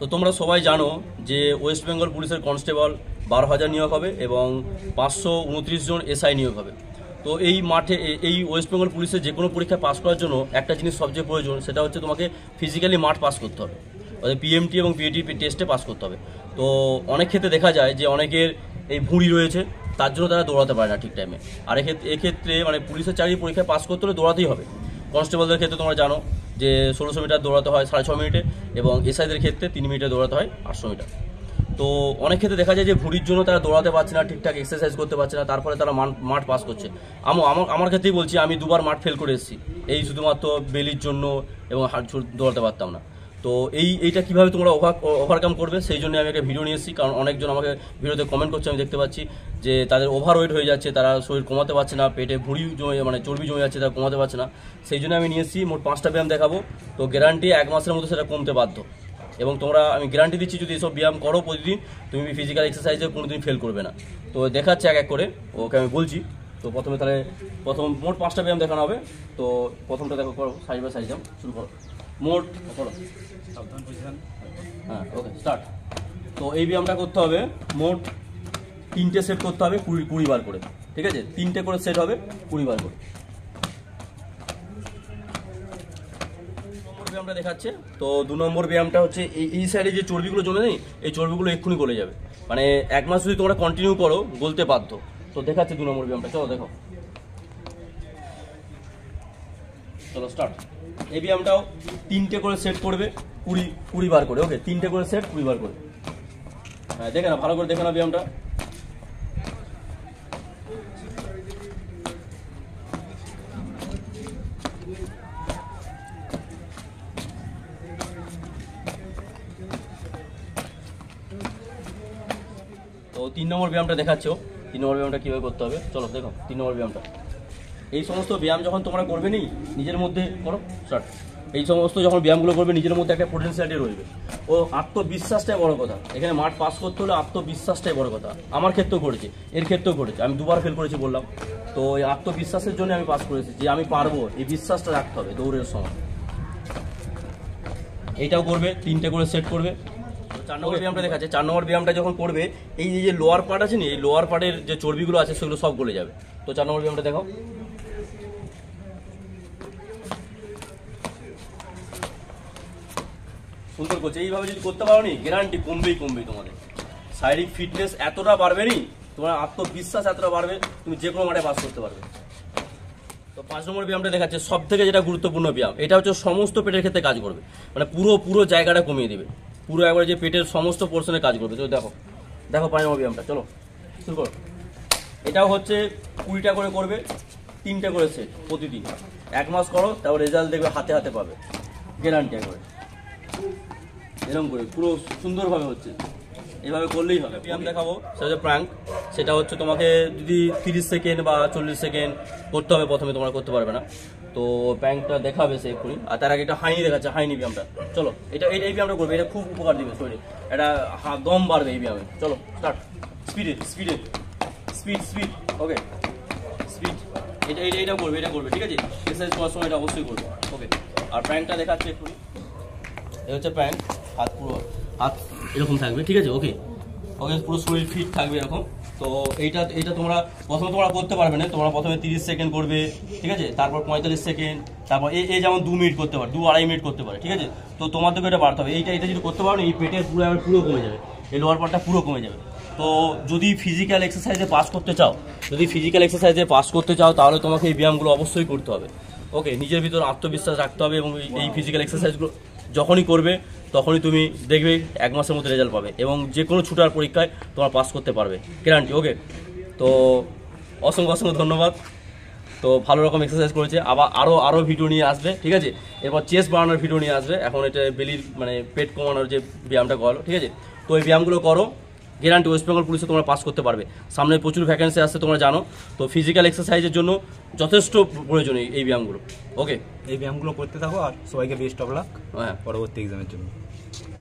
তো তোমরা সবাই জানো যে ওয়েস্ট বেঙ্গল পুলিশের কনস্টেবল 12,000 নিয়োগ হবে এবং 529 জন এসআই নিয়োগ হবে। তো এই মাঠে এই ওয়েস্ট বেঙ্গল পুলিশের যে কোনো পরীক্ষায় পাস করার জন্য একটা জিনিস সবচেয়ে প্রয়োজন, সেটা হচ্ছে তোমাকে ফিজিক্যালি মাঠ পাস করতে হবে, পিএমটি এবং পিএটি টেস্টে পাস করতে হবে। তো অনেক ক্ষেত্রে দেখা যায় যে অনেকের এই ভুঁড়ি রয়েছে, তার জন্য তারা দৌড়াতে পারে না ঠিক টাইমে। আর এক্ষেত্রে মানে পুলিশের চাকরির পরীক্ষায় পাস করতে হলে দৌড়াতেই হবে। কনস্টেবলদের ক্ষেত্রে তোমরা জানো যে 1600 মিটার দৌড়াতে হয় 6.5 মিনিটে, এবং এসআইদের ক্ষেত্রে 3 মিনিটে দৌড়াতে হয় 800 মিটার। তো অনেক ক্ষেত্রে দেখা যায় যে ভুঁড়ির জন্য তারা দৌড়াতে পারছে না, ঠিকঠাক এক্সারসাইজ করতে পারছে না, তারপরে তারা মাঠ পাস করছে। আমার ক্ষেত্রেই বলছি, আমি 2বার মাঠ ফেল করে এসেছি এই শুধুমাত্র বেলির জন্য, এবং দৌড়াতে পারতাম না। তো এইটা কীভাবে তোমরা ওভারকাম করবে সেই জন্য আমি একটা ভিডিও নিয়ে এসেছি। কারণ অনেকজন আমাকে ভিডিওতে কমেন্ট করছে, আমি দেখতে পাচ্ছি যে তাদের ওভারওয়েট হয়ে যাচ্ছে, তারা শরীর কমাতে পারছে না, পেটে ভুঁড়ি জমে মানে চর্বি জমে যাচ্ছে, তারা কমাতে পারছে না। সেই জন্য আমি নিয়ে এসেছি মোট 5টা ব্যায়াম দেখাবো। তো গ্যারান্টি 1 মাসের মধ্যে সেটা কমতে বাধ্য। এবং আমি গ্যারান্টি দিচ্ছি, যদি এসব ব্যায়াম করো প্রতিদিন, তুমি ফিজিক্যাল এক্সারসাইজে কোনোদিন ফেল করবে না। তো দেখাচ্ছে এক এক করে, ওকে আমি বলছি। তো প্রথম মোট 5টা ব্যায়াম দেখানো হবে। তো প্রথমটা দেখো, করো সাইড বাই সাইড যাও, শুরু করো। মোট করো, সাবধান পজিশন। হ্যাঁ, ওকে, স্টার্ট। তো এই ব্যায়ামটা করতে হবে মোট 3টে সেট করতে হবে 20 বার করে, ঠিক আছে? 3টে করে সেট হবে 20 বার করে। ব্যায়ামটা দেখাচ্ছে। তো 2 নম্বর ব্যায়ামটা হচ্ছে এই সাইডে যে চর্বিগুলো জমে নেই, এই চর্বিগুলো এক্ষুনি গলে যাবে। মানে 1 মাস যদি তোমরা কন্টিনিউ করো, গলতে বাধ্য। তো দেখাচ্ছে 2 নম্বর ব্যায়ামটা, চলো দেখো। চলো স্টার্ট। এই ব্যায়ামটাও 3টে করে সেট করবে 20 বার করে, ওকে? 3টে করে সেট 20 বার করে। হ্যাঁ, দেখে না, ভালো করে দেখে না ব্যায়ামটা। তো 3 নম্বর ব্যায়ামটা দেখাচ্ছো। 3 নম্বর ব্যায়ামটা কীভাবে করতে হবে, চলো দেখো। 3 নম্বর ব্যায়ামটা, এই সমস্ত ব্যায়াম যখন তোমরা করবে নি নিজের মধ্যে, করো স্টার্ট। এই সমস্ত যখন ব্যায়ামগুলো করবে, নিজের মধ্যে একটা পোটেনশিয়ালিটি রয়েবে। ও আত্মবিশ্বাসটাই বড় কথা। এখানে মাঠ পাস করতে হলে আত্মবিশ্বাসটাই বড় কথা। আমার ক্ষেত্রেও করেছে, এর ক্ষেত্রেও করেছে। আমি 2বার ফেল করেছি বললাম। তো এই আত্মবিশ্বাসের জন্য আমি পাস করেছি, যে আমি পারবো, এই বিশ্বাসটা রাখতে হবে দৌড়ের সময়। এইটাও করবে, 3টে করে সেট করবে। 4 নম্বর ব্যায়ামটা দেখাচ্ছে। 4 নম্বর ব্যায়ামটা যখন করবে, এই যে লোয়ার পার্ট আছে না, এই লোয়ার পার্টের যে চর্বিগুলো আছে সেগুলো সব গলে যাবে। তো 4 নম্বর ব্যায়ামটা দেখো। সুন্দর করছে। এইভাবে যদি করতে পারো নি, গ্যারান্টি কমবেই তোমাদের শারীরিক ফিটনেস এতটা বাড়বে নি, তোমার আত্মবিশ্বাস এতটা বাড়বে, তুমি যে কোনো মাঠে পাস করতে পারবে। তো 5 নম্বর ব্যায়ামটা দেখাচ্ছে, সব থেকে যেটা গুরুত্বপূর্ণ ব্যায়াম। এটা হচ্ছে সমস্ত পেটের ক্ষেত্রে কাজ করবে, মানে পুরো জায়গাটা কমিয়ে দেবে, পুরো একবার যে পেটের সমস্ত পোর্শনে কাজ করবে। তো দেখো 5 নম্বর ব্যায়ামটা, চলো শুরু করো। এটাও হচ্ছে 20টা করে করবে, 3টে করে সেট প্রতিদিন। 1 মাস করো, তারপর রেজাল্ট দেখবে হাতে পাবে, গ্যারান্টি একবারে। এরকম করে পুরো সুন্দরভাবে হচ্ছে, এভাবে করলেই হবে। ব্যায়াম দেখাবো, সেটা হচ্ছে প্র্যাঙ্ক। সেটা হচ্ছে তোমাকে যদি 30 সেকেন্ড বা 40 সেকেন্ড করতে হবে, প্রথমে তোমরা করতে পারবে না। তো প্র্যাঙ্কটা দেখাবে সে এক্ষুনি। আর তার আগে একটা হাইনি দেখাচ্ছে, হাইনি ব্যায়ামটা। চলো, এই ব্যায়ামটা করবে, এটা খুব উপকার দিবে শরীরে, এটা দম বাড়বে এই ব্যায়ামে। চলো স্টার্ট। স্পিড, ওকে, স্পিড। এটা করবে, ঠিক আছে? এক্সারসাইজ করার সময় এটা অবশ্যই করবে, ওকে? আর প্র্যাঙ্কটা দেখাচ্ছে এক্ষুনি। এটা হচ্ছে প্যান্ট, হাত এরকম থাকবে, ঠিক আছে? ওকে, পুরো শরীর ফিট থাকবে এরকম। তো এইটা তোমরা প্রথমে করতে পারবে না। তোমরা প্রথমে 30 সেকেন্ড করবে, ঠিক আছে? তারপর 45 সেকেন্ড, তারপর এই যেমন 2 মিনিট করতে পারে, 2-2.5 মিনিট করতে পারে, ঠিক আছে? তো তোমাদেরকে এটা বাড়তে হবে। এটা যদি করতে পারো না, এই পেটের পুরো কমে যাবে, এই লোয়ার পার্টটা পুরো কমে যাবে। তো যদি ফিজিক্যাল এক্সারসাইজে পাস করতে চাও, তাহলে তোমাকে এই ব্যায়ামগুলো অবশ্যই করতে হবে, ওকে? নিজের ভিতর আত্মবিশ্বাস রাখতে হবে, এবং এই ফিজিক্যাল এক্সারসাইজগুলো যখনই করবে, তখনই তুমি দেখবে 1 মাসের মধ্যে রেজাল্ট পাবে, এবং যে কোনো ছুটার পরীক্ষায় তোমার পাস করতে পারবে, গ্যারান্টি, ওকে? তো অসংখ্য ধন্যবাদ। তো ভালো রকম এক্সারসাইজ করেছে। আবার আরও ভিডিও নিয়ে আসবে, ঠিক আছে? এরপর চেস্ট বাড়ানোর ভিডিও নিয়ে আসবে। এখন এটা বেলির মানে পেট কমানোর যে ব্যায়ামটা করো, ঠিক আছে? তো এই ব্যায়ামগুলো করো, গ্যারান্টি ওয়েস্ট বেঙ্গল পুলিশে তোমরা পাস করতে পারবে। সামনে প্রচুর ভ্যাকেন্সি আসছে, তোমরা জানো। তো ফিজিক্যাল এক্সারসাইজের জন্য যথেষ্ট প্রয়োজন এই ব্যায়ামগুলো, ওকে? এই ব্যায়ামগুলো করতে থাকো, আর সবাইকে বেস্ট অফ লাক পরবর্তী এক্সামের জন্য।